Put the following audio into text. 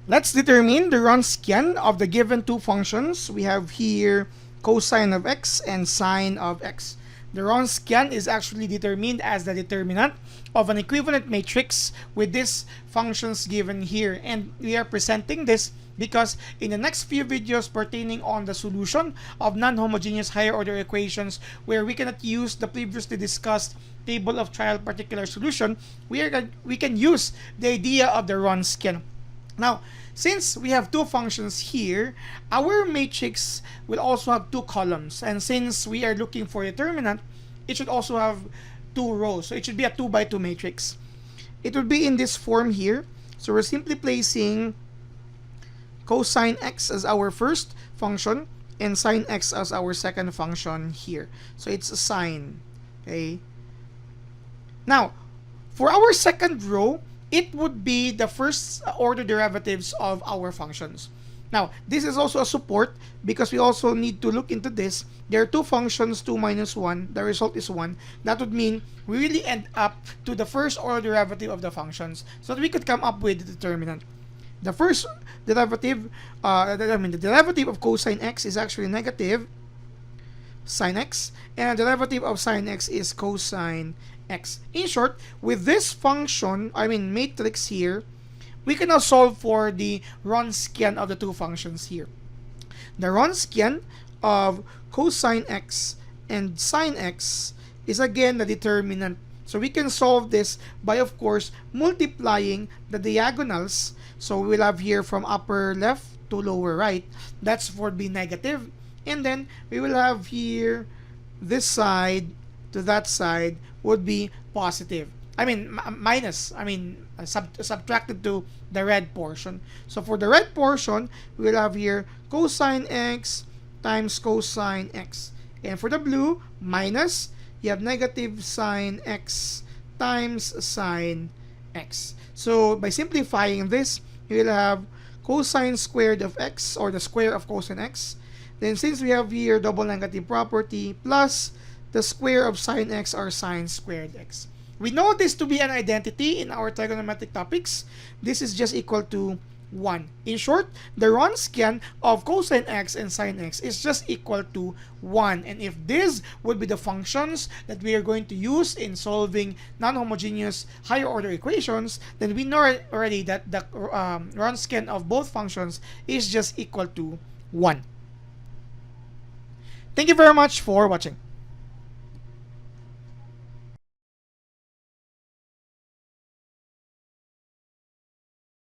Let's determine the Wronskian of the given two functions. We have here cosine of x and sine of x. The Wronskian is actually determined as the determinant of an equivalent matrix with these functions given here. And we are presenting this because in the next few videos pertaining on the solution of non-homogeneous higher order equations, where we cannot use the previously discussed table of trial particular solution, we can use the idea of the Wronskian. Now, since we have two functions here, our matrix will also have two columns. And since we are looking for a determinant, it should also have two rows. So it should be a 2 by 2 matrix. It will be in this form here. So we're simply placing cosine x as our first function and sine x as our second function here. So it's a sine. Okay. Now, for our second row, it would be the first order derivatives of our functions. Now, this is also a support because we also need to look into this. There are two functions, 2 minus 1. The result is 1. That would mean we really end up to the first order derivative of the functions so that we could come up with the determinant. The first derivative, the derivative of cosine x is actually negative sine x, and the derivative of sine x is cosine x. In short, with this function, matrix here, we can now solve for the Wronskian of the two functions here. The Wronskian of cosine x and sine x is again the determinant. So we can solve this by, of course, multiplying the diagonals. So we will have here from upper left to lower right. That's for the negative. And then we will have here this side to that side would be positive. Subtracted to the red portion. So for the red portion, we will have here cosine x times cosine x. And for the blue, minus, you have negative sine x times sine x. So by simplifying this, you will have cosine squared of x, or the square of cosine x. Then since we have here double negative property, plus the square of sine x, or sine squared x. We know this to be an identity in our trigonometric topics. This is just equal to 1. In short, the Wronskian of cosine x and sine x is just equal to 1. And if these would be the functions that we are going to use in solving non-homogeneous higher order equations, then we know already that the Wronskian of both functions is just equal to 1. Thank you very much for watching.